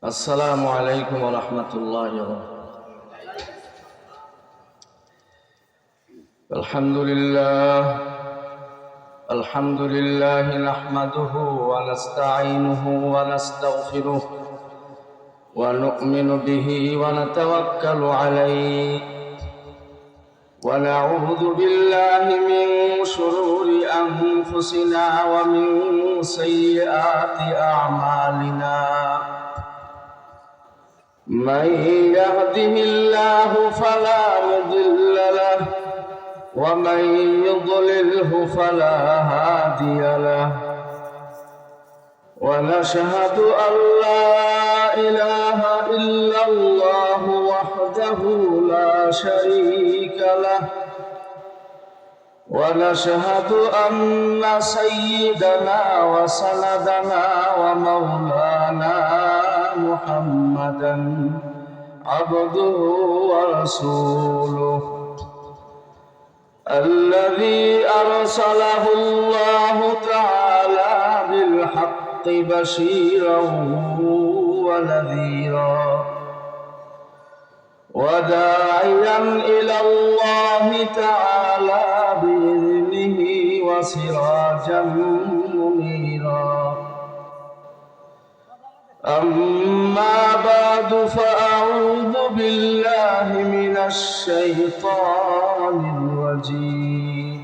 السلام عليكم ورحمة الله وبركاته. الحمد لله نحمده ونستعينه ونستغفره ونؤمن به ونتوكل عليه ونعوذ بالله من شرور أنفسنا ومن سيئات أعمالنا. من يهده الله فلا مضل له ومن يضلله فلا هادي له، ونشهد أن لا إله إلا الله وحده لا شريك له، ونشهد أن سيدنا وسندنا ومولانا محمدا عبده ورسوله الذي أرسله الله تعالى بالحق بشيرا ونذيرا وداعيا إلى الله تعالى بإذنه وسراجا منيرا. أما بعد فأعوذ بالله من الشيطان الرجيم.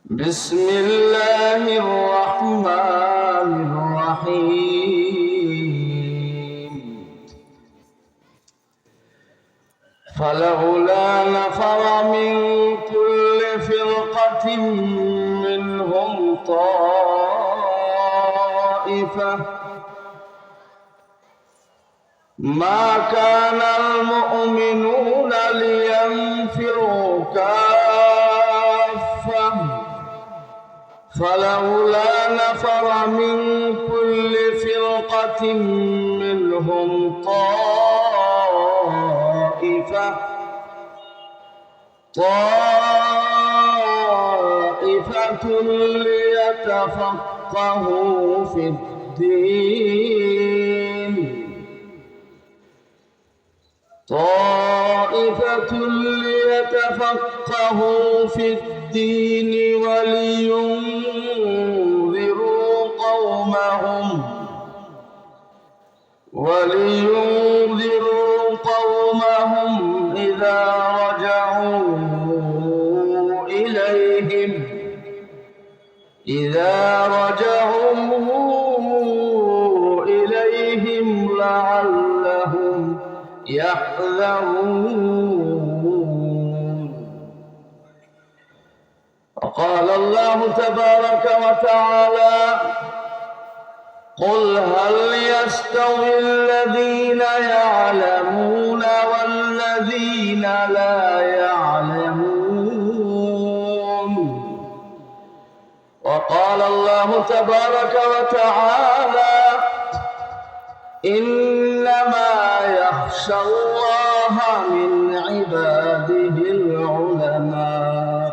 بسم الله الرحمن الرحيم. فلولا نفر من كل فرقة منهم طائفة ما كان المؤمنون لينفروا كافة فلولا نفر من كل فرقة منهم طائفة ليتفقهوا في الدين ليتفقهوا في الدين ولينذروا قومهم إذا رجعوا إليهم لعلهم يحذرون. وقال الله تبارك وتعالى: قل هل يستوي الذين يعلمون والذين لا يعلمون. وقال الله تبارك وتعالى: إنما يخشى الله من عباده العلماء.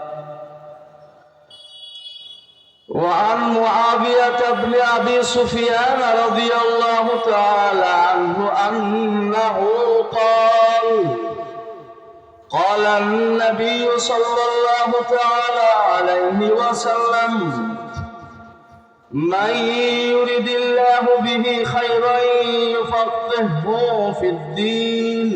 وعن معاوية بن أبي سفيان رضي الله تعالى عنه أنه قال النبي صلى الله تعالى عليه وسلم: من يرد الله به خيرا يفقهه في الدين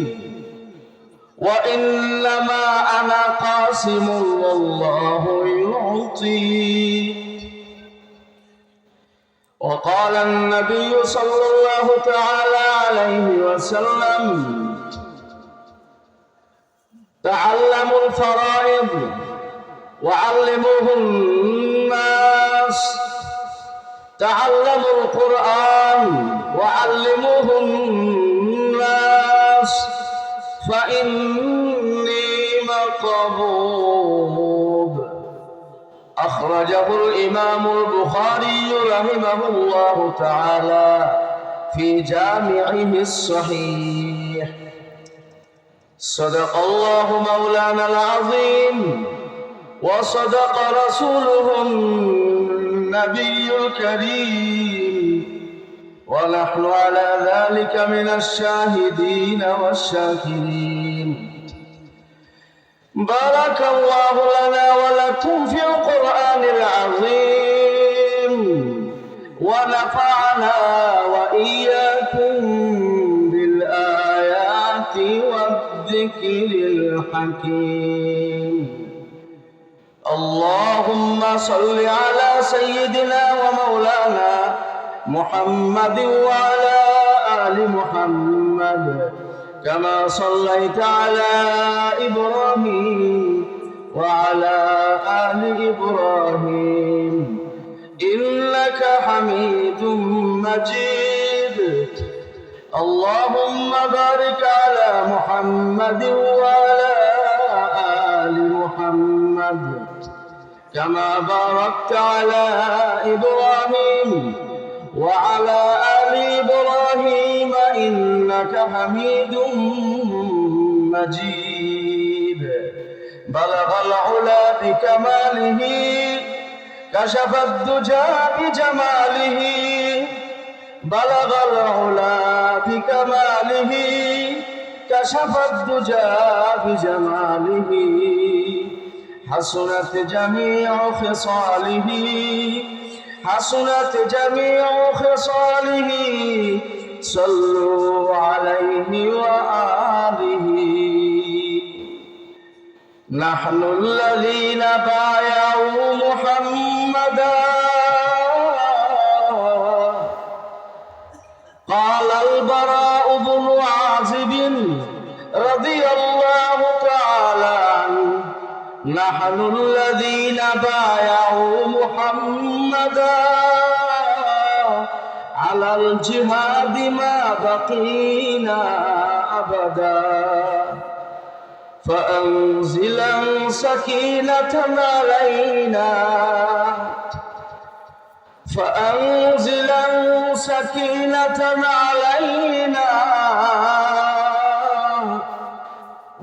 وإنما أنا قاسم والله يعطي. وقال النبي صلى الله تعالى عليه وسلم: تعلموا الفرائض وعلموه الناس، تعلموا القرآن وعلموه الناس فإني مقبوض. أخرجه الإمام البخاري رحمه الله تعالى في جامعه الصحيح. صدق الله مولانا العظيم وصدق رسوله النبي الكريم ونحن على ذلك من الشاهدين والشاكرين. بارك الله لنا ولكم في القرآن العظيم، ونفعنا وإياكم بالآيات والذكر الحكيم. اللهم صل على سيدنا ومولانا محمد وعلى آل محمد كما صليت على إبراهيم وعلى آل إبراهيم إنك حميد مجيد. اللهم بارك على محمد وعلى آل محمد كما باركت على إبراهيم وعلى آل إبراهيم إنك حميد مجيد. بلغ العلا بكماله كشف الدجى بجماله، بلغ العلا بكماله كشف الدجى بجماله، حسنت جميع خصاله، حسنت جميع خصاله، صلوا عليه وآله. نحن الذين بايعوا محمدا قال البراء بن عازب رضي الله تعالى عنه: نحن الذين بايعوا محمدا على الجهاد ما بقينا أبدا، فأنزلا سكينة علينا، فأنزلا سكينة علينا،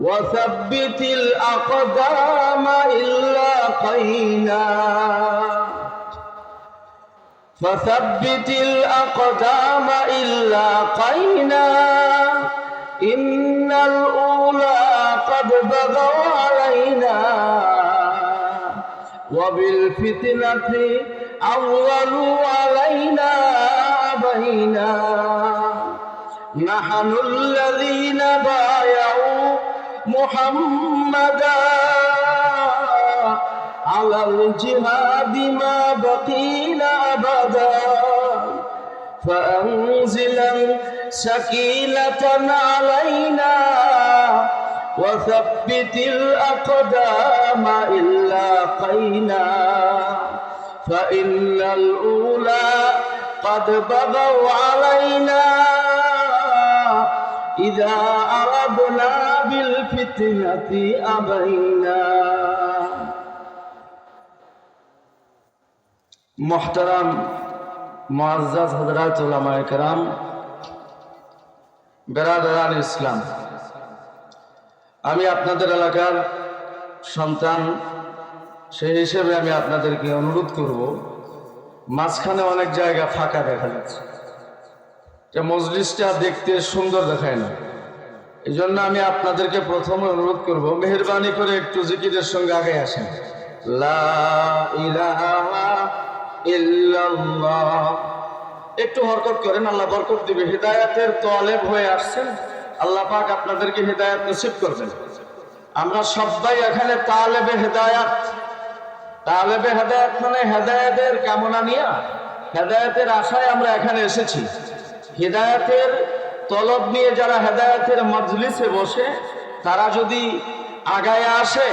وثبت الأقدام إن لاقينا، فثبت الأقدام إن لاقينا، إن الأولى قد بغوا علينا، وبالفتنة عولوا علينا أبينا. نحن الذين بايعوا محمدا على الجهاد ما بقينا أبدا، فأنزلا سكينة علينا، وثبت الأقدام إن لاقينا، فإن الأولى قد بغوا علينا، إذا أردنا بالفتنة أبينا. محترم মুআজ্জাজ হযরত উলামায়ে কেরাম, বেরাদারান ইসলাম, আমি আপনাদের এলাকার সন্তান, সেই হিসেবে আমি আপনাদেরকে অনুরোধ করব, মাঝখানে অনেক জায়গা ফাঁকা দেখা যাচ্ছে, যে মজলিসটা দেখতে সুন্দর দেখায় না। এই জন্য আমি আপনাদেরকে প্রথমে অনুরোধ করব, মেহেরবানি করে একটু জিকিরের সঙ্গে আগে আসেন। লা ইলাহা ইল্লাল্লাহ, একটু হরকত করেন, আল্লাহ বরকত দিবে। হিদায়াতের তলেব হয়ে আসছেন, আল্লাহ পাক আপনাদেরকে হিদায়াত নসিব করবেন। আমরা সবাই এখানে তালেবে হেদায়াত, তালেবে হেদায়াত মানে হেদায়াতের কামনা নিয়ে, হেদায়াতের আশায় আমরা এখানে এসেছি। হিদায়াতের তলব নিয়ে যারা হেদায়াতের মজলিসে বসে, তারা যদি আগায় আসে,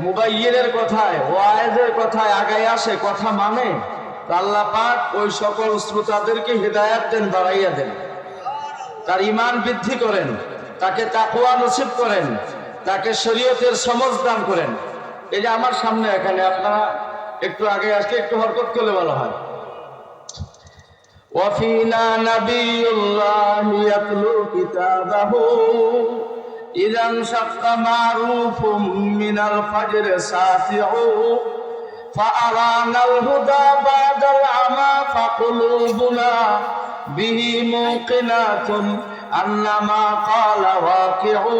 মুবাইয়িনের কথায়, ওয়াইজের কথায় আগায় আসে, কথা মানে, আল্লাহ পাক ওই সকল শ্রোতাদেরকে হিদায়াত দেন, বাড়াইয়া দেন, তার ঈমান বৃদ্ধি করেন, তাকে তাকওয়া নসিব করেন, তাকে শরীয়তের সমঝ দান করেন। এই যে আমার সামনে এখানে আপনারা একটু আগে আসলে একটু হরকত করলে ভালো হয়। ওয়াফিনা নাবিয়ুল্লাহি ইয়াতলু কিতাবাহু ইযান শাক্কা মারুফুম মিনাল ফাজর সাতিউ فأرانا الهدى بعد العمى فقلوبنا বিহি মুকিনাতুন আন্নামা ক্বালা ওয়াকিউ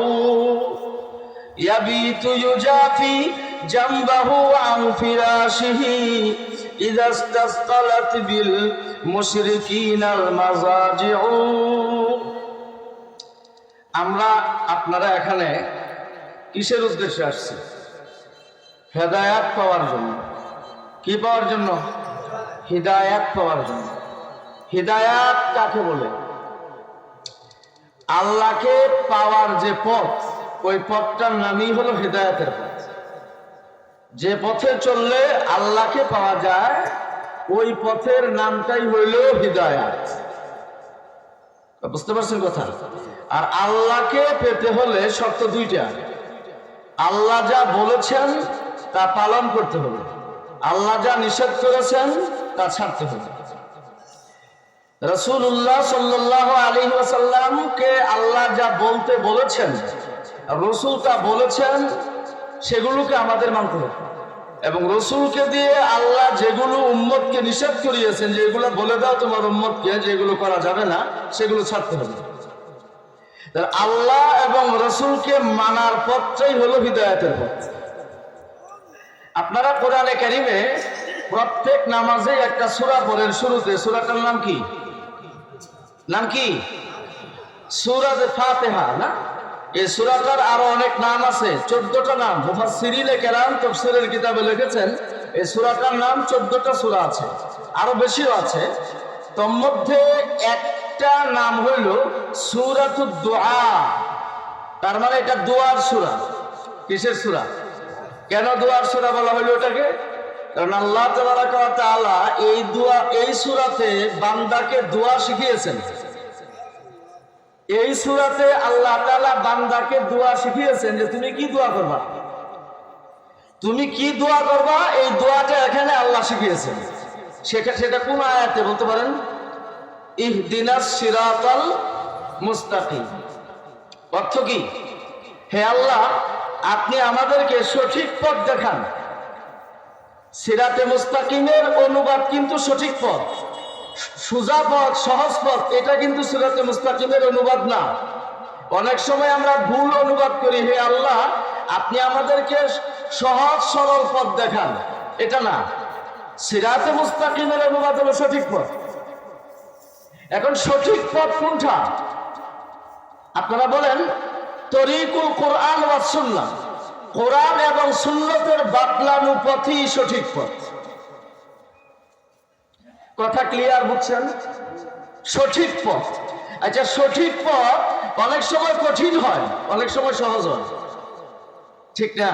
ইয়াবিতু ইউজাফি জামবাহু আন ফিরাশিহি ইযা ইসতাসকালাত বিল মুশরিকিনাল মাযাজিউ। আমরা আপনারা এখানে কিসের উদ্দেশ্যে আসছি? হেদায়াত পাওয়ার জন্য। কি পাওয়ার জন্য? হিদায়াত পাওয়ার জন্য। হিদায়াত কাকে বলে? আল্লাহকে পাওয়ার যে পথ, ওই পথটার নামই হলো হিদায়াতের পথ। যে পথে চললে আল্লাহকে পাওয়া যায়, ওই পথের নামটাই হইল হিদায়াত। বুঝতে পারছেন কথা? আর আল্লাহকে পেতে হলে শর্ত দুইটা। আল্লাহ যা বলেছেন তা পালন করতে হবে, আল্লাহ যা নিষেধ করেছেন তা ছাড়তে হবে। রাসূলুল্লাহ সাল্লাল্লাহু আলাইহি ওয়াসাল্লামকে আল্লাহ যা বলতে বলেছেন, রাসূল তা বলেছেন, সেগুলোকে আমাদের মানতে হবে। এবং রাসূলকে দিয়ে আল্লাহ যেগুলো উম্মতকে নিষেধ করিয়েছেন, যেগুলো বলে দাও তোমার উম্মতকে, যেগুলো করা যাবে না, সেগুলো ছাড়তে হবে। আল্লাহ এবং রাসূলকে মানার পথটাই হলো হিদায়াতের পথ। আপনারা কোরআনে কারিমে প্রত্যেক নামাজে একটা সূরা পড়েন শুরুতে। সূরাটার নাম কি? নাম কি? সূরা ফাতিহা না? এই সূরাটার আরো অনেক নাম আছে, 14টা নাম। মুফাসসিরিনে কেরাম তাফসীরের কিতাবে লিখেছেন এই সূরাটার নাম 14টা সূরা আছে, আরো বেশিও আছে। তোর মধ্যে একটা নাম হইল সূরাতুদ দুআ। তার মানে এটা দোয়ার সূরা। কিসের সূরা? কেন দোয়ার সূরা বলা হলো এটাকে? কারণ আল্লাহ তাবারাকা ওয়া তাআলা এই সূরাতে বান্দাকে দোয়া শিখিয়েছেন। এই সূরাতে আল্লাহ তাআলা বান্দাকে দোয়া শিখিয়েছেন যে তুমি কি দোয়া করবা, তুমি কি দোয়া করবা, এই দোয়াটা এখানে আল্লাহ শিখিয়েছেন। সেটা কোন আয়াতে বলতে পারেন? ইহদিনাস সিরাতাল মুস্তাকিম। অর্থ কি? হে আল্লাহ, আপনি আমাদেরকে সঠিক পথ দেখান। সিরাতে মুস্তাকিমের অনুবাদ কিন্তু সঠিক পথ, সোজা পথ, সহজ পথ। এটা কিন্তু সিরাতে মুস্তাকিমের অনুবাদ না। অনেক সময় আমরা ভুল অনুবাদ করি, হে আল্লাহ আপনি আমাদেরকে সহজ সরল পথ দেখান। এটা না, সিরাতে মুস্তাকিমের অনুবাদ হলো সঠিক পথ। এখন সঠিক পথ কোনটা? আপনারা বলেন তরিকুল কোরআন ওয়াস সুন্নাহ। কোরআন এবং সুন্নতের বাতলানো পথই সঠিক পথ। কথা ক্লিয়ার বুঝছেন? সঠিক পথ। আচ্ছা, সঠিক পথ অনেক সময় কঠিন হয়, অনেক সময় সহজ হয়, ঠিক না?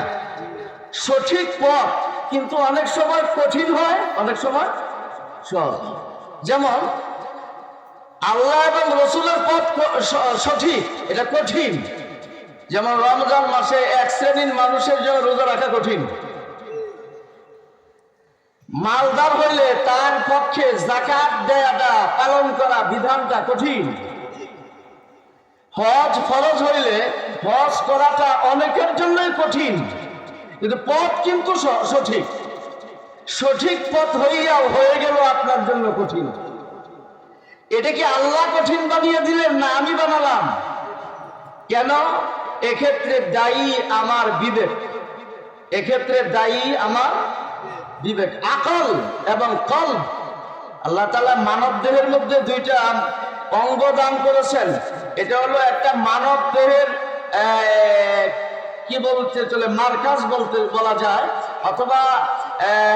সঠিক পথ কিন্তু অনেক সময় কঠিন হয়, অনেক সময় সহজ। যেমন আল্লাহ এবং রাসূলের পথ সঠিক, এটা কঠিন। যেমন রমজান মাসে এক শ্রেণীর মানুষের জন্য রোজা রাখা কঠিন। মালদার হইলে তার পক্ষে যাকাত দেয়াটা, পালন করা বিধানটা কঠিন। হজ ফরজ হইলে হজ করাটা অনেকের জন্যই কঠিন, কিন্তু পথ কিন্তু সঠিক। সঠিক পথ হয়ে গেল আপনার জন্য কঠিন। এটা কি আল্লাহ কঠিন বানিয়ে দিলেন না আমি বানালাম? কেন? এক্ষেত্রে দায়ী আমার বিবেক, এক্ষেত্রে দায়ী আমার বিবেক, আকল এবং কলব। আল্লাহ তাআলা মানব দেহের মধ্যে দুইটা অঙ্গ দান করেছেন। এটা হলো একটা মানব দেহের কি বলতে চলে, মার্কাজ বলা যায়, অথবা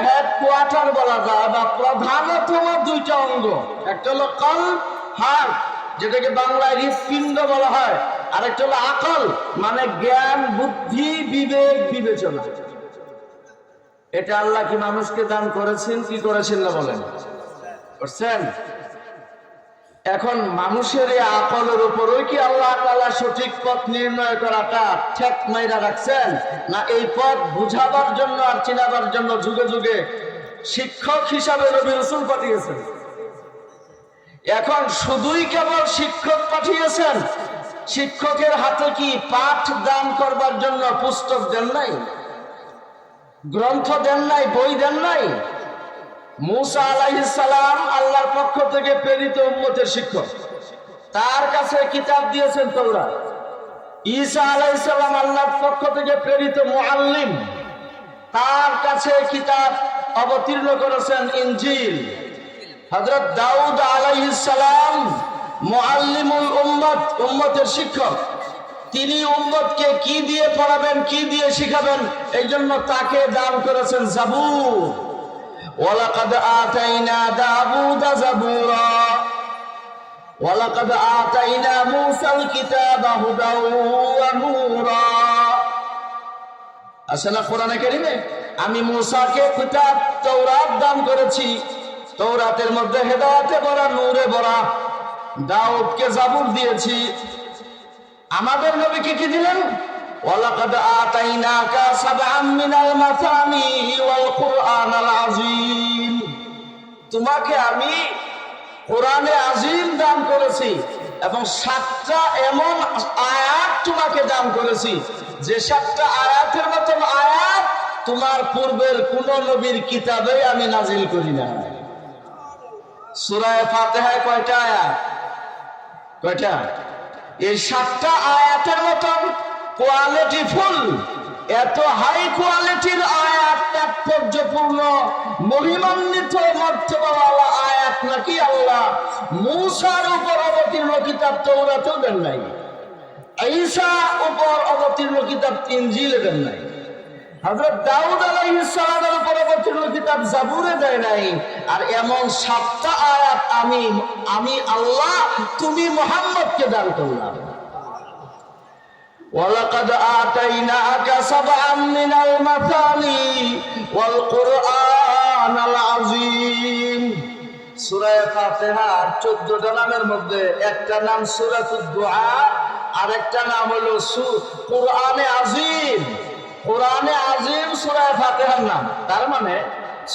হেডকোয়ার্টার বলা যায়, বা প্রধানতম দুইটা অঙ্গ। একটা হলো কলব, হার্ট, যেটাকে বাংলায় হৃৎপিণ্ড বলা হয়। আর একটা হলো আকল, মানে জ্ঞান, বুদ্ধি, বিবেক, বিবেচনা। এটা আল্লাহ কি মানুষকে দান করেছেন কি করেছেন না বলেন? করছেন। এখন মানুষের এই আকলের উপরই কি আল্লাহ তাআলা সঠিক পথ নির্ণয় করাটা ঠেক মাইরা রাখছেন? না এই পথ বুঝাবার জন্য আর চিনাবার জন্য যুগে যুগে শিক্ষক হিসাবে নবী রাসূল পাঠিয়েছেন। এখন শুধুই কেবল শিক্ষক পাঠিয়েছেন, শিক্ষকের হাতে কি পাঠ দান করবার জন্য পুস্তক দেন নাই, গ্রন্থ দেন নাই, বই দেন নাই? মূসা আলাইহিস সালাম আল্লাহর পক্ষ থেকে প্রেরিত উম্মতের শিক্ষক, তার কাছে কিতাব দিয়েছেন তাওরাত। ঈসা আলাইহিস সালাম আল্লাহর পক্ষ থেকে প্রেরিত মুআল্লিম, তার কাছে কিতাব অবতীর্ণ করেছেন ইনজিল। হযরত দাউদ আলাইহিস সালাম মুআল্লিমুল উম্মত, উম্মতের শিক্ষক, তিনি উম্মতকে কি দিয়ে পড়াবেন, কি দিয়ে শিখাবেন, এই জন্য তাকে দান করেছেন জাবুর। ওয়ালাকাদ আতাইনা দাউদা জাবুরা ওয়ালাকাদ আতাইনা মূসাল কিতাবা হুদাও ওয়া নূরা। আসলে কোরআনে কারীমে আমি মূসাকে কিতাব তাওরাত দান করেছি, তাওরাতের মধ্যে হেদায়েতে ভরা, নূরে ভরা। দাউদকে জাবুর দিয়েছি। আমাদের নবীকে কি দিলেন? ওয়ালাকাদ আতাইনাকা সাবআম মিনাল মাসানি ওয়াল কুরআনাল আযীম। তোমাকে আমি কোরআনে আযীম দান করেছি এবং 7টা এমন আয়াত তোমাকে দান করেছি, যে 7টা আয়াতের মতন আয়াত তোমার পূর্বের কোন নবীর কিতাবে আমি নাজিল করি না। সূরা ফাতিহায় কয়টা আয়াত? কয়টা? এই 7টা আয়াতের মতন কোয়ালিটিফুল, এত হাই কোয়ালিটির আয়াত, তাৎপর্যপূর্ণ, মহিমান্বিত, মর্যাদাওয়ালা আয়াত নাকি আল্লাহ মূসার উপর অবতীর্ণ কিতাব তাওরাতেও দেন নাই, ঈসার উপর অবতীর্ণ কিতাব ইনজিলে দেন নাই, হযরত দাউদ আলাইহিস সালামের উপর অবতীর্ণ কিতাব জাবুরে দেয় নাই। আর এমন 7টা আয়াত আমি আল্লাহ তুমি মুহাম্মদকে দান করলাম। ওয়ালাকাদ আতাইনাকা সাবআম মিনাল মাসানি ওয়াল কুরআনাল আযীম। সূরা ফাতিহার 14টা নামের মধ্যে একটা নাম সূরাতুদ দুআ, আরেকটা নাম হলো কুরআনে আযীম। কুরআনে আযীম সূরা ফাতিহার নাম, তার মানে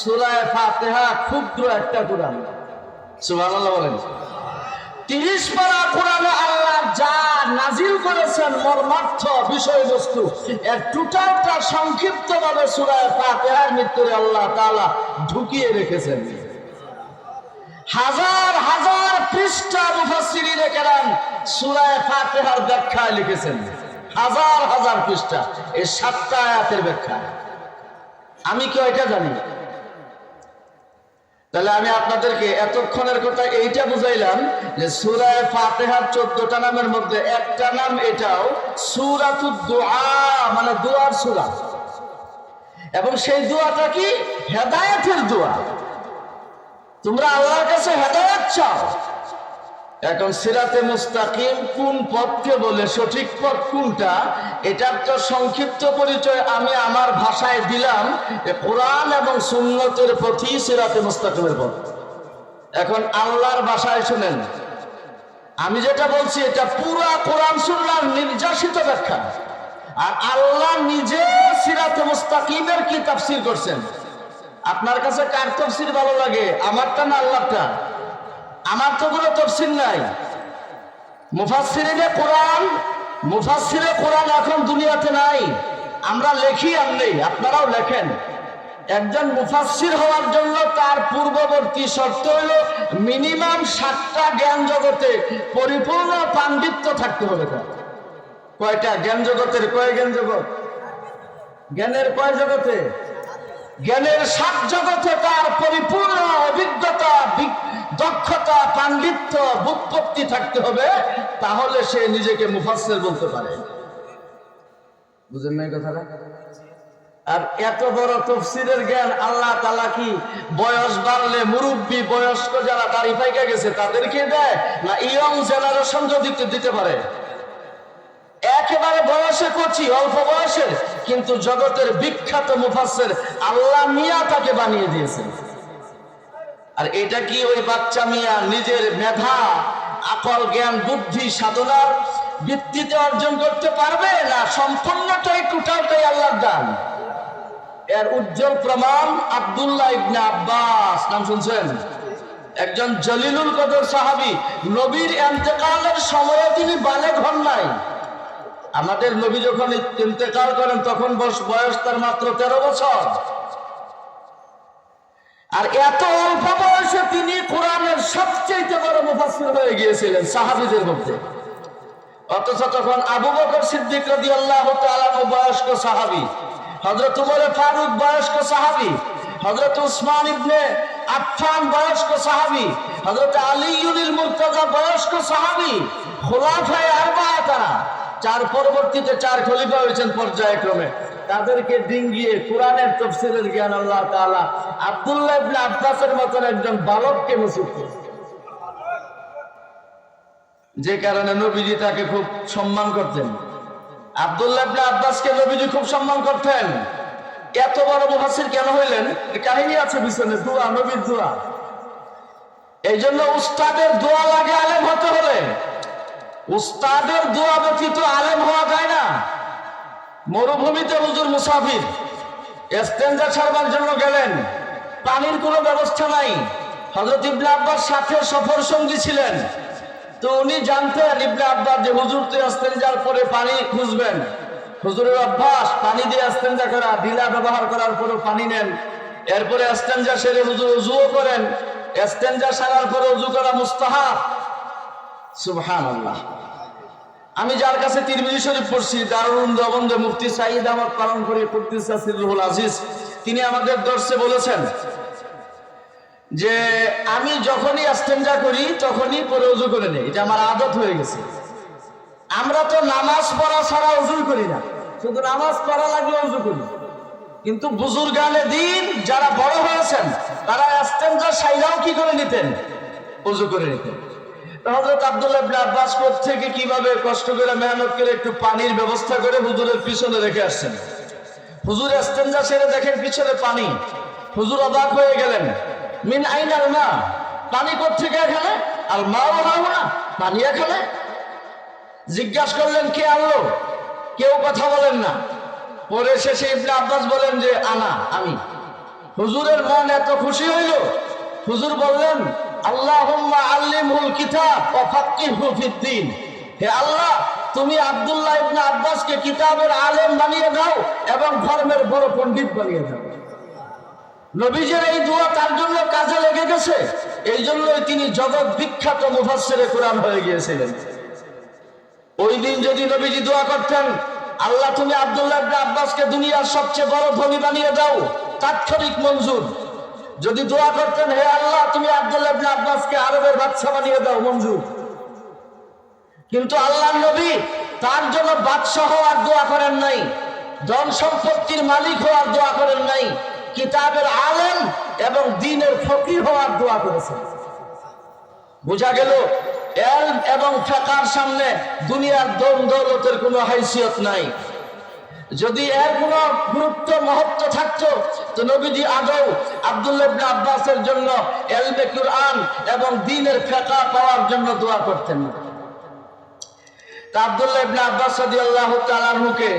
সূরা ফাতিহা ক্ষুদ্র একটা কুরআন। সুবহানাল্লাহ বলেন। 30 পারা কোরআনে আল্লাহ যা নাজিল করেছেন মর্মার্থ বিষয়বস্তু, এর টোটালটা সংক্ষিপ্তভাবে সূরা ফাতিহার ভিতরে আল্লাহ তাআলা ঢুকিয়ে রেখেছেন। হাজার হাজার পৃষ্ঠা মুফাসসিরিনে কেরাম সূরা ফাতিহার ব্যাখ্যা লিখেছেন, হাজার হাজার পৃষ্ঠা এই 7টা আয়াতের ব্যাখ্যা। আমি কি এটা জানি? তাহলে আমি আপনাদেরকে এতক্ষণের কথা এইটা বুঝাইলাম যে সূরা ফাতিহার 14টা নামের মধ্যে একটা নাম এটাও সূরাতুদ দুআ, মানে দোয়ার সূরা। এবং সেই দোয়াটা কি? হেদায়েতের দোয়া। তোমরা আল্লাহর কাছে হেদায়েত চাও। এখন সিরাতে মুস্তাকিম কোন পথকে বলে, সঠিক পথ কোনটা, এটার তো সংক্ষিপ্ত পরিচয় আমি আমার ভাষায় দিলাম যে কোরআন এবং সুন্নতের পথই সিরাতে মুস্তাকিমের পথ। এখন আল্লাহর ভাষায় শুনেন, আমি যেটা বলছি এটা পুরা কোরআন সুন্নাহর নির্যাসিত ব্যাখ্যা। আর আল্লাহ নিজে সিরাতে মুস্তাকিমের কি তাফসীর করছেন। আপনার কাছে কার তাফসীর ভালো লাগে, আমারটা না আল্লাহরটা? আমার তো কোনো তাফসীর নাই। মুফাসসিরিনে কোরআন এখন দুনিয়াতে নাই। আমরা লেখি আর নেই, আপনারাও লেখেন। একজন মুফাসসির হওয়ার জন্য তার পূর্ববর্তী শর্ত হলো মিনিমাম 7টা জ্ঞান জগতে পরিপূর্ণ পাণ্ডিত্য থাকতে হবে। কয়টা জ্ঞান জগতের? কয় জ্ঞান জগৎ? জ্ঞানের কয় জগতে? জ্ঞানের 7 জগতে তার পরিপূর্ণ অভিজ্ঞতা, দক্ষতা, পাণ্ডিত্য, বুৎপত্তি থাকতে হবে, তাহলে সে নিজেকে মুফাসসির বলতে পারে। বুঝেন নাই কথাটা? আর এত বড় তাফসীরের জ্ঞান আল্লাহ তাআলা কি বয়স বাড়লে মুরব্বী, বয়স্ক যারা দাড়ি পাইকা গেছে তাদেরকে দেয়, না ইয়ং জেনারেশন যদি দিতে পারে? একেবারে বয়সে কচি, অল্প বয়সের, কিন্তু জগতের বিখ্যাত মুফাসসির আল্লাহ মিয়া তাকে বানিয়ে দিয়েছেন। আর এটা কি ওই বাচ্চা মিয়া নিজের মেধা, আকল, জ্ঞান, বুদ্ধি, সাধনার ভিত্তিতে অর্জন করতে পারবে? না সম্পূর্ণটাই, টোটালটাই আল্লাহর দান। এর উজ্জ্বল প্রমাণ আব্দুল্লাহ ইবনে আব্বাস, নাম শুনছেন? একজন জলিলুল কদর সাহাবী, নবীর ইন্তেকালের সময়ে তিনি বালেগ হন নাই। আমাদের নবী যখন ইন্তেকাল করেন তখন বয়স তার মাত্র 13 বছর। আর এত অল্প বয়সে তিনি কোরআনের সবচেয়ে বড় মুফাসসির হয়ে গিয়েছিলেন সাহাবীদের মধ্যে। অথচ তখন আবু বকর সিদ্দিক রাদিয়াল্লাহু তাআলা বয়স্ক সাহাবী, হযরত উমর ফারুক বয়স্ক সাহাবী, হযরত উসমান ইবনে আফফান বয়স্ক সাহাবী, হযরত আলী ইবনুল মুরতাজা বয়স্ক সাহাবী, খুলাফায়ে আরবা'a তারা, চার পরবর্তীতে চার খলিফা হয়েছেন পর্যায়ক্রমে। তাদেরকে ডিঙ্গিয়ে কোরআনের তাফসীরের জ্ঞান আল্লাহ তাআলা আব্দুল্লাহ ইবনে আব্বাসের মতন একজন বালককে নসিব করেছেন, যে কারণে নবীজি তাকে খুব সম্মান করতেন। আব্দুল্লাহ ইবনে আব্বাসকে নবীজি খুব সম্মান করতেন। এত বড় মুফাসসির কেন হইলেন? কাহিনী আছে পিছনে, দোয়া, নবীর দোয়া। এই জন্য উস্তাদের দোয়া লাগে আলেম হতে হলে। উস্তাদের দোয়া ব্যতীত আলেম হওয়া যায় না। মরুভূমিতে হুজুর মুসাফির, ইস্তেনজা ছাড়বার জন্য গেলেন, পানির কোনো ব্যবস্থা নাই। হযরত ইবনে আব্বাস সাথে সফর সঙ্গী ছিলেন। তো উনি জানতেন ইবনে আব্বাস যে হুজুর তো ইস্তেনজার পরে পানি খুঁজবেন, হুজুরের অভ্যাস পানি দিয়ে ইস্তেনজা করা, ঢিলা ব্যবহার করার পরেও পানি নেন। এরপরে ইস্তেনজা সেরে হুজুর ওযুও করেন, ইস্তেনজা সারার পরে ওযু করা মুস্তাহাব। সুবহানাল্লাহ। আমি যার কাছে তিরমিজি শরীফ পড়ছি, দারুল দেওবন্দে মুফতি সাঈদ আহমদ পালনপুরী কুদ্দুস সিররুল আজিজ, তিনি আমাদের দর্শে বলেছেন যে আমি যখনই ইস্তেনজা করি তখনই পরে ওযু করে নেই, এটা আমার আদত হয়ে গেছে। আমরা তো নামাজ পড়া ছাড়া ওযু করি না, শুধু নামাজ পড়া লাগলে ওযু করি। কিন্তু বুজুর্গানে দ্বীন যারা বড় হয়েছেন তারা ইস্তেনজা সাইরাও কি করে নিতেন? ওযু করে নিতেন। হযরত আব্দুল্লাহ ইবনে আব্বাস থেকে কিভাবে কষ্ট করে মেহনত করে একটু পানির ব্যবস্থা করে হুজুরের পিছনে রেখে আসছেন। হুজুর ইস্তেনজা সেরে দেখেন পিছনে পানি। হুজুর অবাক হয়ে গেলেন, মিন আইনাল মা, পানি কোত্থেকে এখানে? আল মাউ হাউনা, পানি এখানে? জিজ্ঞাসা করলেন কে আনলো? কেউ কথা বলেন না। পরে শেষে ইবনে আব্বাস বলেন যে আনা, আমি। হুজুরের মন এত খুশি হইল, হুজুর বললেন আল্লাহুম্মা আল্লিমহুল কিতাব ওয়া ফাক্কিহহু ফিদ্দীন। হে আল্লাহ, তুমি আব্দুল্লাহ ইবনে আব্বাসকে কিতাবের আলেম বানিয়ে দাও এবং ধর্মের বড় পণ্ডিত বানিয়ে দাও। নবীজির এই দোয়া তার জন্য কাজে লেগে গেছে। এই জন্যই তিনি জগৎ বিখ্যাত মুফাসসিরে কোরআন হয়ে গিয়েছিলেন। ওই দিন যদি নবীজি দোয়া করতেন, আল্লাহ তুমি আব্দুল্লাহ ইবনে আব্বাসকে দুনিয়ার সবচেয়ে বড় ধনী বানিয়ে দাও, তাৎক্ষণিক মঞ্জুর। যদি দোয়া করতেন, হে আল্লাহ তুমি আব্দুল্লাহ ইবনে আব্বাসকে আরবের বাদশা বানিয়ে দাও, মঞ্জুর। কিন্তু আল্লাহর নবী তার জন্য বাদশা হওয়ার দোয়া করেন নাই, ধন সম্পত্তির মালিক হওয়ার দোয়া করেন নাই, কিতাবের আলেম এবং দ্বীনের ফকিহ হওয়ার দোয়া করেছেন। বোঝা গেল ইলম এবং ফিকহের সামনে দুনিয়ার ধন দৌলতের কোনো হাইসিয়ত নাই। যদি এর কোনো গুরুত্ব মহত্ব থাকতো তো নবীজি আগেও আব্দুল্লাহ ইবনে আব্বাসের জন্য ইলমে কুরআন এবং দ্বীনের ফিকহ পাওয়ার জন্য দোয়া করতেন না। তা আব্দুল্লাহ ইবনে আব্বাস রাদিয়াল্লাহু তাআলা আনহুকে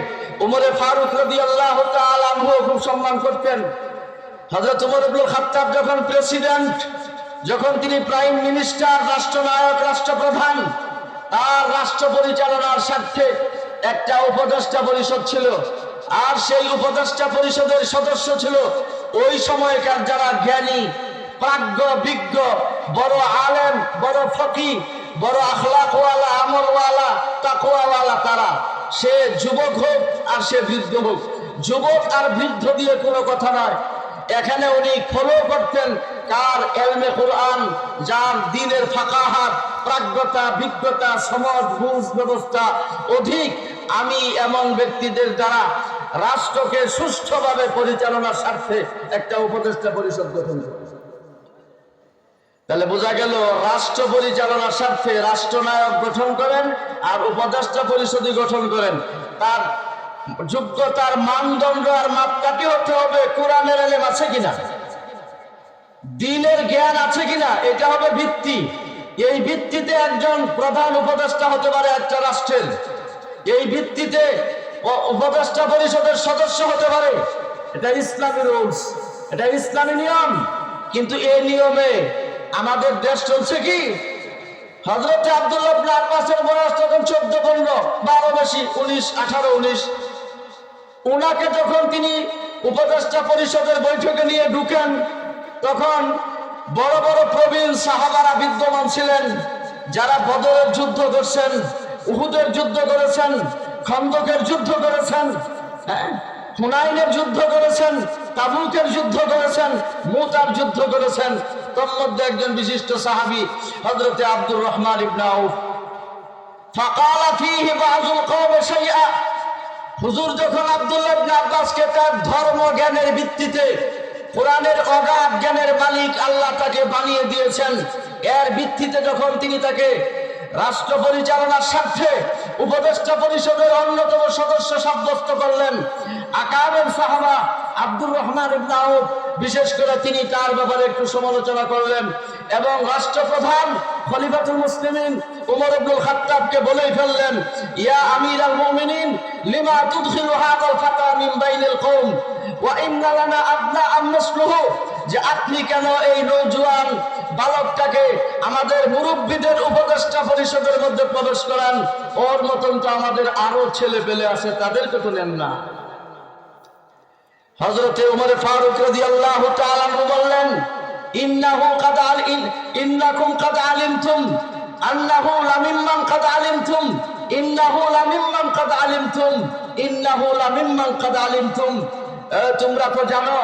উমর ফারুক রাদিয়াল্লাহু তাআলা আনহু খুব সম্মান করতেন। হযরত উমর ইবনুল খাত্তাব যখন প্রেসিডেন্ট, যখন তিনি প্রাইম মিনিস্টার, রাষ্ট্রনায়ক, রাষ্ট্রপ্রধান, তার রাষ্ট্র পরিচালনার স্বার্থে একটা উপদেষ্টা পরিষদ ছিল। আর সেই উপদেষ্টা পরিষদের সদস্য ছিল ওই সময়কার যারা জ্ঞানী, প্রাজ্ঞ, বিজ্ঞ, বড় আলেম, বড় ফকিহ, বড় আখলাকওয়ালা, আমলওয়ালা, তাকওয়াওয়ালা তারা। সে যুবক হোক আর সে বৃদ্ধ হোক, যুবক আর বৃদ্ধ দিয়ে কোনো কথা নয়। এখানে উনি ফলো করতেন কার? ইলমে কুরআন, যার দ্বীনের ফাকাহাত, প্রাজ্ঞতা, বিজ্ঞতা, সমাজ বুঝ ব্যবস্থা অধিক। আমি এমন ব্যক্তিদের দ্বারা রাষ্ট্রকে সুষ্ঠুভাবে পরিচালনার স্বার্থে একটা উপদেষ্টা পরিষদ গঠন করি। তাহলে বোঝা গেল রাষ্ট্র পরিচালনার স্বার্থে রাষ্ট্রনায়ক গঠন করেন আর উপদেষ্টা পরিষদই গঠন করেন। তার যোগ্যতার মানদণ্ড আর মাপকাঠি হতে হবে কোরআনের ইলম আছে কিনা, দ্বীনের জ্ঞান আছে কিনা, এটা হবে ভিত্তি। এই ভিত্তিতে একজন প্রধান উপদেষ্টা হতে পারে একটা রাষ্ট্রের, এই ভিত্তিতে উপদেষ্টা পরিষদের সদস্য হতে পারে। এটা ইসলামী রুলস, এটা ইসলামী নিয়ম। কিন্তু এই নিয়মে আমাদের দেশ চলছে কি? হযরত আব্দুল্লাহ ইবনে আব্বাসের বয়স তখন 14-15, 12 বেশি, 19, 18, 19। উনাকে যখন তিনি উপদেষ্টা পরিষদের বৈঠকে নিয়ে ঢুকেন, তখন বড় বড় প্রবীণ সাহাবারা বিদ্যমান ছিলেন, যারা বদরের যুদ্ধ করছেন, উহুদের যুদ্ধ করেছেন, খন্দকের যুদ্ধ করেছেন, হুনাইনের যুদ্ধ করেছেন, তাবুকের যুদ্ধ করেছেন, মুতার যুদ্ধ করেছেন। তোর মধ্যে একজন বিশিষ্ট সাহাবী হযরতে আব্দুর রহমান ইবনে আউফ। ফাকালা ফীহি বাযুল কওম শাইআ। হুজুর যখন আব্দুল্লাহ ইবনে আব্বাসকে তার ধর্ম জ্ঞানের ভিত্তিতে, কোরআনের অগাধ জ্ঞানের মালিক আল্লাহ তাকে বানিয়ে দিয়েছেন, এর ভিত্তিতে যখন তিনি তাকে রাষ্ট্র পরিচালনার স্বার্থে উপদেষ্টা পরিষদের অন্যতম সদস্য সাব্যস্ত করলেন, আকাবের সাহাবা আব্দুর রহমান ইবনে আউফ বিশেষ করে তিনি তার ব্যাপারে একটু সমালোচনা করলেন এবং রাষ্ট্রপ্রধান খলিফাতুল মুসলিমিন ওমর ইবনুল খাত্তাবকে বলেই ফেললেন, ইয়া আমিরাল মুমিনিন লিমা তুদখিলু হাযাল ফাতা মিন বাইনিল কওম ওয়া ইন্না লানা আবনাআন নাসলুহু, যে আপনি কেন এই নওজোয়ান বালকটাকে আমাদের মুরব্বীদের উপদেষ্টা পরিষদের মধ্যে প্রবেশ করান? ওর মতন তো আমাদের আরো ছেলে পেলে আছে, তাদেরকে তো নেন না। হযরতে ওমর ফারুক রাদিয়াল্লাহু তাআলা আনহু বললেন, ইন্নাকুম কাদ আলিমতুম আন্নাহু লামিম্মান কাদ আলিমতুম ইন্নাহু লামিম্মান কাদ আলিমতুম ইন্নাহু লামিম্মান কাদ আলিমতুম। তোমরা তো জানো,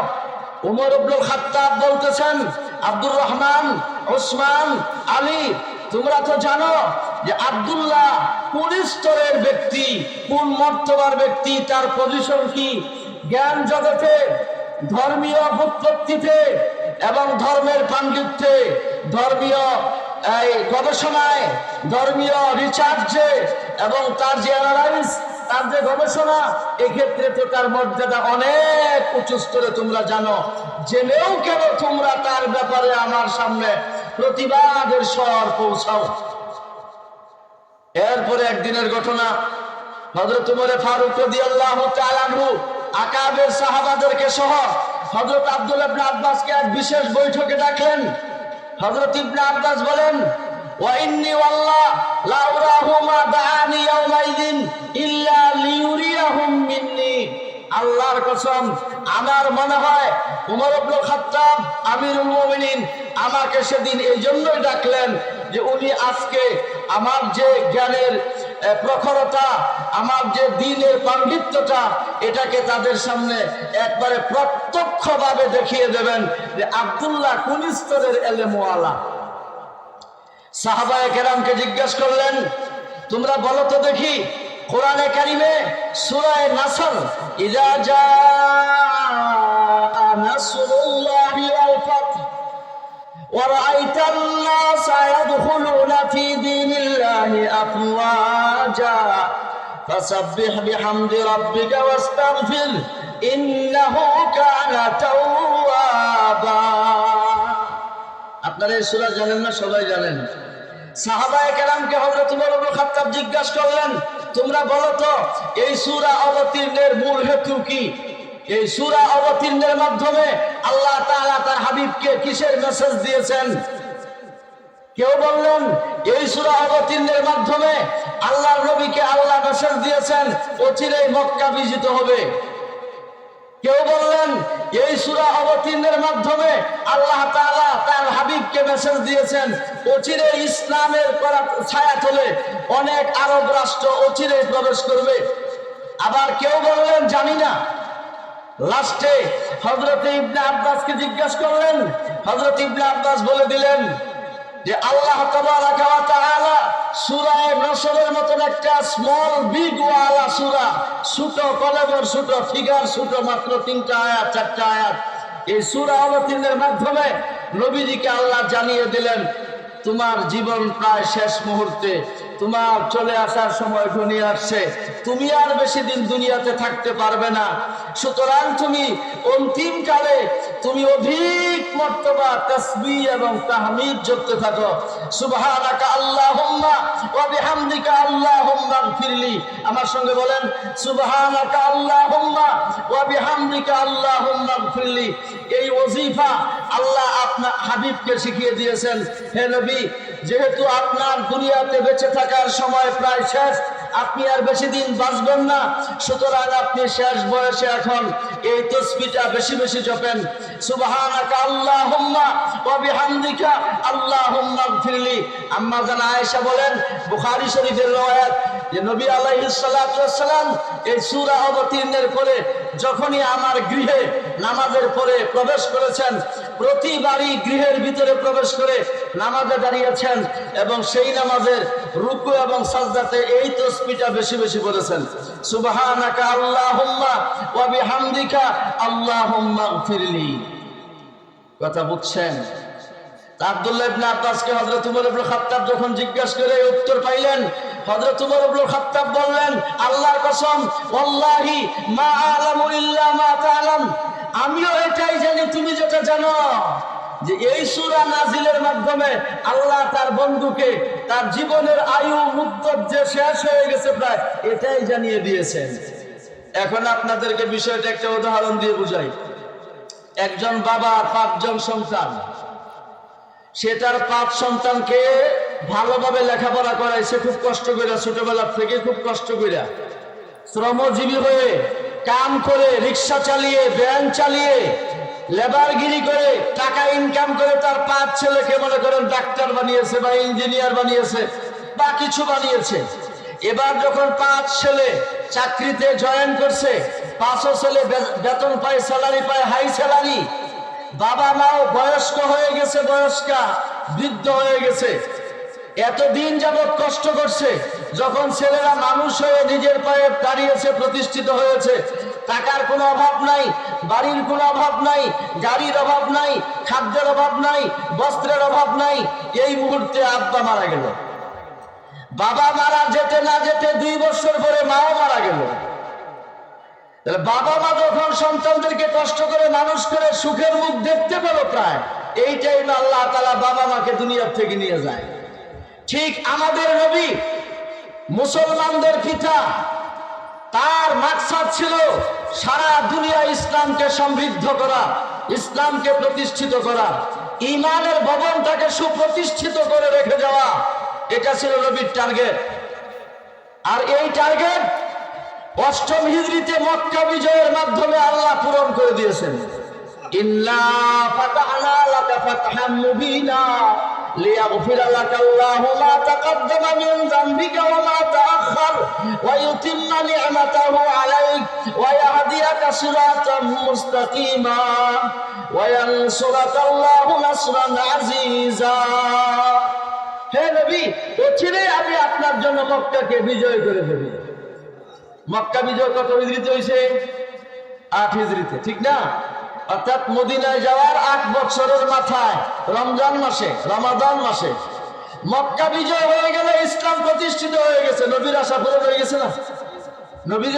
ওমর ইবনুল খাত্তাব বলতেছেন, আব্দুর রহমান, ওসমান, আলী, তোমরা তো জানো যে আব্দুল্লাহ কোন স্তরের ব্যক্তি, কোন মর্তবার ব্যক্তি, তার পজিশন কি জ্ঞান জগতে, ধর্মীয় ব্যুৎপত্তিতে এবং ধর্মের পাণ্ডিত্যে, ধর্মীয় গবেষণায়, ধর্মীয় রিসার্চে এবং তার যে অ্যানালাইজ, তার যে গবেষণা, এক্ষেত্রে তো তার মর্যাদা অনেক উঁচু স্তরে তোমরা জানো। জেনেও কেন তোমরা তার ব্যাপারে আমার সামনে প্রতিবাদের স্বর পৌঁছাও? এরপরে একদিনের ঘটনা, হযরত ওমর ফারুক রাদিয়াল্লাহু তাআলা আনহু আকাবের সাহাবাদেরকে সহ হযরত আব্দুল্লাহ ইবনে আব্বাসকে এক বিশেষ বৈঠকে ডাকলেন। হযরত ইবনে আব্বাস বলেন, ওয়া ইন্নী ওয়াল্লাহ লা উরাহু মা দাআনি ইয়াউমাইদিন ইল্লা লিউরিয়াহুম মিন্নি। আল্লাহর কসম, আমার মনে হয় ওমর ইবনুল খাত্তাব আমিরুল মুমিনিন আমাকে সেদিন এই জন্যই ডাকলেন যে উনি আজকে আমার যে জ্ঞানের প্রখরতা, আমার যে দ্বীনের পাণ্ডিত্যটা, এটাকে তাদের সামনে একবারে প্রত্যক্ষভাবে দেখিয়ে দেবেন যে আব্দুল্লাহ কোন স্তরের এলেম ওয়ালা। সাহাবায়ে কেরামকে জিজ্ঞাসা করলেন, তোমরা বলো তো দেখি, কোরআনে কারিমে সূরা নাসর, ইযা জাআ নাসরুল্লাহি ওয়াল ফাতহ ওয়া রাআইতান নাসা ইয়াদখুলুনা ফী দীনিল্লাহি আফওয়াজা ফাসাব্বিহ বিহামদি রাব্বিকা ওয়াস্তাগফির ইন্নাহু কানা তাওয়াবা। আপনারা এই সূরা জানেন না? সবাই জানেন। সাহাবায়ে কেরামকে হযরত ওমর ইবনুল খাত্তাব জিজ্ঞাসা করলেন, তোমরা বলো তো এই সূরা অবতীর্ণের মূল হেতু কি? এই সূরা অবতীর্ণের মাধ্যমে আল্লাহ তাআলা তার হাবিবকে কিসের মেসেজ দিয়েছেন? কেউ বললেন এই সূরা অবতীর্ণের মাধ্যমে আল্লাহর নবীকে আল্লাহ মেসেজ দিয়েছেন অচিরেই মক্কা বিজিত হবে। কেউ বললেন এই সূরা অবতীর্ণের মাধ্যমে আল্লাহ তাআলা তার হাবিবকে মেসেজ দিয়েছেন অচিরেই ইসলামের ছায়াতলে অনেক আরব রাষ্ট্র অচিরেই প্রবেশ করবে। আবার কেউ বললেন জানি না। লাস্টে হযরত ইবনে আব্বাসকে জিজ্ঞাসা করলেন, হযরত ইবনে আব্বাস বলে দিলেন যে আল্লাহ তাবারাকা ওয়া তাআলা সূরা নাসরের মতন একটা স্মল বিগ ওয়ালা সূরা, ছোট কলমের ছোট, ফিগার ছোট, মাত্র 3টা আয়াত 4টা আয়াত, এই সূরা অবতীর্ণের মাধ্যমে নবীজিকে আল্লাহ জানিয়ে দিলেন তোমার জীবন প্রায় শেষ মুহূর্তে, তোমার চলে আসার সময় ঘনিয়ে আসছে, তুমি আর বেশি দিন দুনিয়াতে থাকতে পারবে না। সুতরাং তুমি অন্তিম কালে তুমি অধিক মর্তবা তাসবিহ এবং তাহমিদ জপতে থাকো। সুবহানাকা আল্লাহুম্মা ওয়া বিহামদিকা আল্লাহুম্মা গফিরলি। আমার সঙ্গে বলেন সুবহানাকা আল্লাহুম্মা ওয়া বিহামদিকা আল্লাহুম্মা গফিরলি। এই ওজিফা আল্লাহ আপনার হাবিবকে শিখিয়ে দিয়েছেন। হে নবী, যেহেতু আপনার দুনিয়াতে বেঁচে থাকার সময় প্রায় শেষ, আপনি আর বেশি দিন বাঁচবেন না, সুতরাং আপনি শেষ বয়সে এখন এই তাসবিহটা বেশি বেশি জপেন। সুবহানাকা আল্লাহুম্মা ওয়া বিহামদিকা আল্লাহুম্মা গফিরলি। আম্মা জান আয়েশা বলেন, বুখারী শরীফের রওয়ায়াত, যে নবী আলাইহিস সালাতু ওয়াস সালাম এই সূরা অবতীর্ণের পরে যখনই আমার গৃহে নামাজের পরে প্রবেশ করেছেন, প্রতিবারই গৃহের ভিতরে প্রবেশ করে নামাজে দাঁড়িয়েছেন এবং সেই নামাজের রুকু এবং সাজদাতে এই তাসবিহটা বেশি বেশি করেছেন। সুবহানাকা আল্লাহুম্মা ওয়া বিহামদিকা আল্লাহুম্মা গফিরলি। কথা বুঝছেন? আব্দুল্লাহ ইবনে আব্বাসকে হযরত উমর ইবনে খাত্তাব যখন জিজ্ঞাসা করে উত্তর পাইলেন, হযরত উমর ইবনে খাত্তাব বললেন, আল্লাহর কসম, ওয়াল্লাহি মা আ'লামু ইল্লা মা তা'লাম, আমিও এটাই জানি তুমি যেটা জানো, যে এই সূরা নাজিলের মাধ্যমে আল্লাহ তার বন্ধুকে তার জীবনের আয়ু মুদ্দত যে শেষ হয়ে গেছে প্রায়, এটাই জানিয়ে দিয়েছেন। এখন আপনাদেরকে বিষয়টা একটা উদাহরণ দিয়ে বুঝাই। একজন বাবা 5 জন সন্তান, সে তার 5 সন্তানকে ভালোভাবে লেখাপড়া করাইছে খুব কষ্ট করে, ছোটবেলা থেকে খুব কষ্ট করে, শ্রমজীবী হয়ে কাম করে, রিক্সা চালিয়ে, ভ্যান চালিয়ে, লেবারগিরি করে টাকা ইনকাম করে তার 5 ছেলেকে মনে করেন ডাক্তার বানিয়েছে বা ইঞ্জিনিয়ার বানিয়েছে বা কিছু বানিয়েছে। এবার যখন 5 ছেলে চাকরিতে জয়েন করছে, 5 ছেলে বেতন পায়, স্যালারি পায়, হাই স্যালারি, বাবা মাও বয়স্ক হয়ে গেছে, বয়স্কা বৃদ্ধ হয়ে গেছে, এতদিন যাবৎ কষ্ট করছে। যখন ছেলেরা মানুষ হয়ে নিজের পায়ে দাঁড়িয়েছে, প্রতিষ্ঠিত হয়েছে, টাকার কোনো অভাব নাই, বাড়ির কোনো অভাব নাই, গাড়ির অভাব নাই, খাদ্যের অভাব নাই, বস্ত্রের অভাব নাই, এই মুহূর্তে আব্বা মারা গেল। বাবা মারা যেতে না যেতে 2 বছর পরে মাও মারা গেল। বাবা মা যখন সন্তানদেরকে কষ্ট করে মানুষ করে সুখের মুখ দেখতে পেল প্রায়, এই টাইমে আল্লাহ তাআলা বাবা মাকে দুনিয়ার থেকে নিয়ে যায়। ঠিক আমাদের নবী মুসলমানদের পিতা, তার মাকসাদ ছিল সারা দুনিয়া ইসলামকে সমৃদ্ধ করা, ইসলামকে প্রতিষ্ঠিত করা, ঈমানের ভবনটাকে সুপ্রতিষ্ঠিত করে রেখে যাওয়া, এটা ছিল নবীর টার্গেট। আর এই টার্গেট 8ম হিজরিতে মক্কা বিজয়ের মাধ্যমে আল্লাহ পূরণ করে দিয়েছেন। ইন্না ফাতাহনা লাকা ফাতহাম মুবিনা লিয়াগফিরা লাকা আল্লাহু মা তাকাদ্দামা মিন যামবিকা ওয়া মা তাআখার ওয়া ইউতিম্মা নি'মাতাহু আলাইক ওয়া ইয়াহদিয়াকা সিরাতাম মুস্তাকিমা ওয়া ইয়ানসুরাকা আল্লাহু নাসরান আজিজা। হে নবী, অচিরেই আমি আপনার জন্য মক্কাকে বিজয় করে দেব। মক্কা বিজয় কত হিজরিতে হয়েছে? 8 হিজরিতে, ঠিক না? অর্থাৎ মদিনায় যাওয়ার 8 বছরের মাথায় রমজান মাসে, রমাদান মাসে মক্কা বিজয় হয়ে গেলে ইসলাম প্রতিষ্ঠিত হয়ে গেছে। নবীর আশা পূরণ হয়ে গেছে না? নবীর